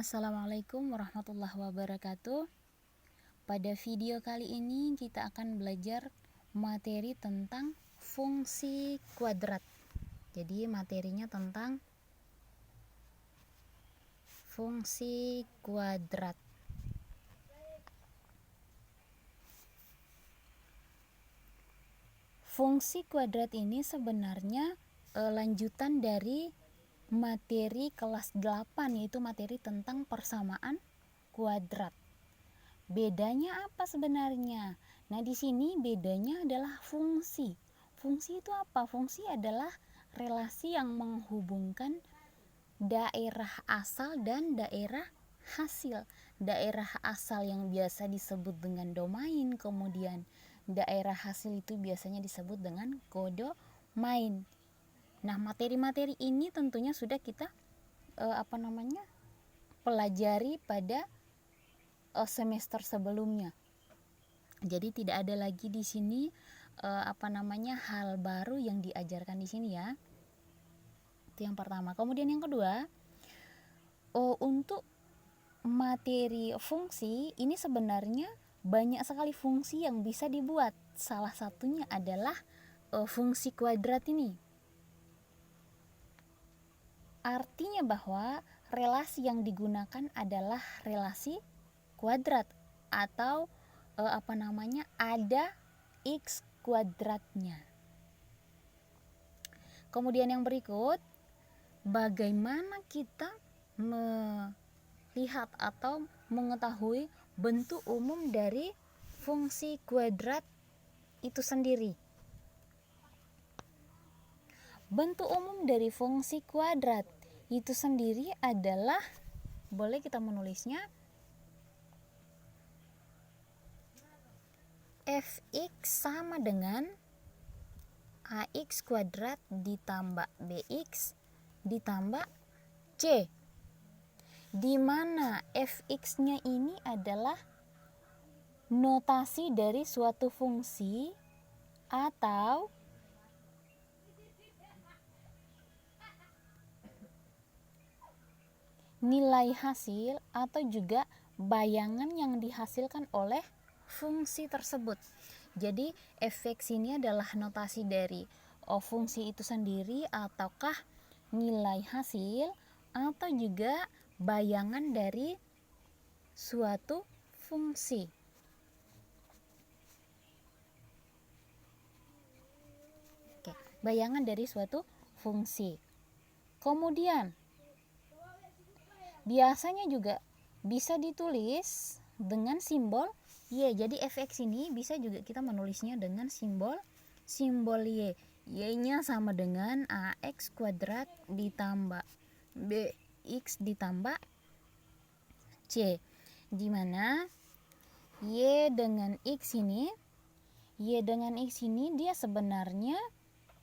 Assalamualaikum warahmatullahi wabarakatuh. Pada video kali ini kita akan belajar materi tentang fungsi kuadrat. Jadi materinya tentang fungsi kuadrat. Fungsi kuadrat ini sebenarnya lanjutan dari materi kelas 8, yaitu materi tentang persamaan kuadrat. Bedanya apa sebenarnya? Nah, di sini bedanya adalah fungsi. Fungsi itu apa? Fungsi adalah relasi yang menghubungkan daerah asal dan daerah hasil. Daerah asal yang biasa disebut dengan domain, kemudian daerah hasil itu biasanya disebut dengan kodomain. Nah, materi-materi ini tentunya sudah kita pelajari pada semester sebelumnya. Jadi tidak ada lagi di sini hal baru yang diajarkan di sini ya. Itu yang pertama. Kemudian yang kedua, untuk materi fungsi ini sebenarnya banyak sekali fungsi yang bisa dibuat. Salah satunya adalah fungsi kuadrat ini. Artinya bahwa relasi yang digunakan adalah relasi kuadrat atau ada x kuadratnya. Kemudian yang berikut, bagaimana kita melihat atau mengetahui bentuk umum dari fungsi kuadrat itu sendiri. Bentuk umum dari fungsi kuadrat itu sendiri adalah, boleh kita menulisnya, fx sama dengan ax kuadrat ditambah bx ditambah c, di mana fx-nya ini adalah notasi dari suatu fungsi atau nilai hasil atau juga bayangan yang dihasilkan oleh fungsi tersebut. Jadi fx ini adalah notasi dari fungsi itu sendiri ataukah nilai hasil atau juga bayangan dari suatu fungsi. Oke, bayangan dari suatu fungsi. Kemudian biasanya juga bisa ditulis dengan simbol y. Jadi fx ini bisa juga kita menulisnya dengan simbol y. Y-nya sama dengan ax kuadrat ditambah bx ditambah c, di mana y dengan x ini dia sebenarnya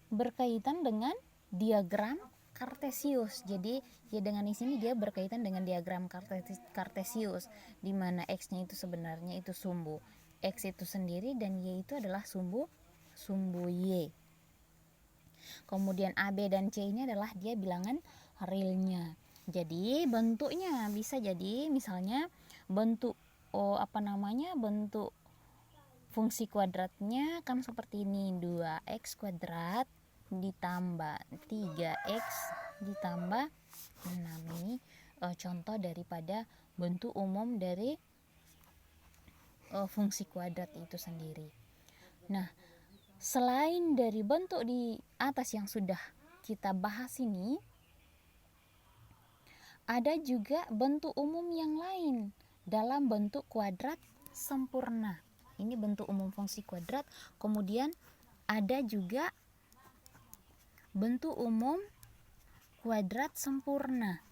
berkaitan dengan diagram Kartesius. Jadi y dengan x ini dia berkaitan dengan diagram Kartesius, di mana x-nya itu sebenarnya itu sumbu x itu sendiri dan y itu adalah sumbu y. Kemudian AB dan C ini adalah dia bilangan realnya. Jadi bentuknya bisa jadi misalnya bentuk bentuk fungsi kuadratnya kan seperti ini, 2x kuadrat ditambah 3x ditambah 6. Ini contoh daripada bentuk umum dari fungsi kuadrat itu sendiri. Nah, selain dari bentuk di atas yang sudah kita bahas ini, ada juga bentuk umum yang lain dalam bentuk kuadrat sempurna. Ini bentuk umum fungsi kuadrat. Kemudian ada juga bentuk umum kuadrat sempurna.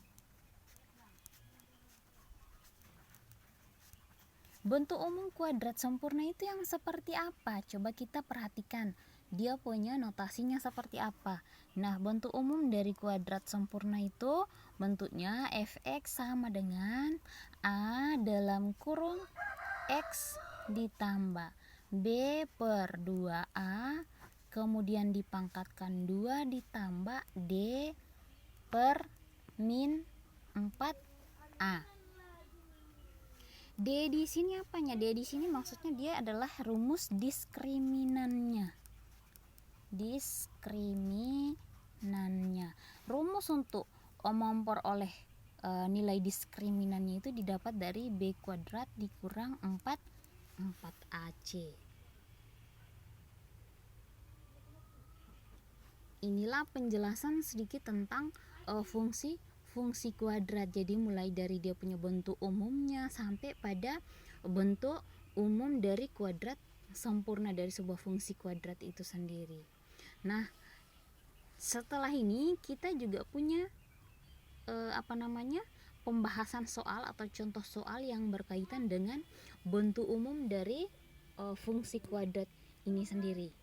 Bentuk umum kuadrat sempurna itu yang seperti apa? Coba kita perhatikan. Dia punya notasinya seperti apa? Nah, bentuk umum dari kuadrat sempurna itu bentuknya fx sama dengan a dalam kurung x ditambah b per 2a kemudian dipangkatkan 2 ditambah d per min 4a. D di sini apanya? D di sini maksudnya dia adalah rumus diskriminannya. Diskriminannya. Rumus untuk memperoleh nilai diskriminannya itu didapat dari B kuadrat dikurang 4AC. Inilah penjelasan sedikit tentang fungsi kuadrat. Jadi mulai dari dia punya bentuk umumnya sampai pada bentuk umum dari kuadrat sempurna dari sebuah fungsi kuadrat itu sendiri. Nah, setelah ini kita juga punya pembahasan soal atau contoh soal yang berkaitan dengan bentuk umum dari fungsi kuadrat ini sendiri.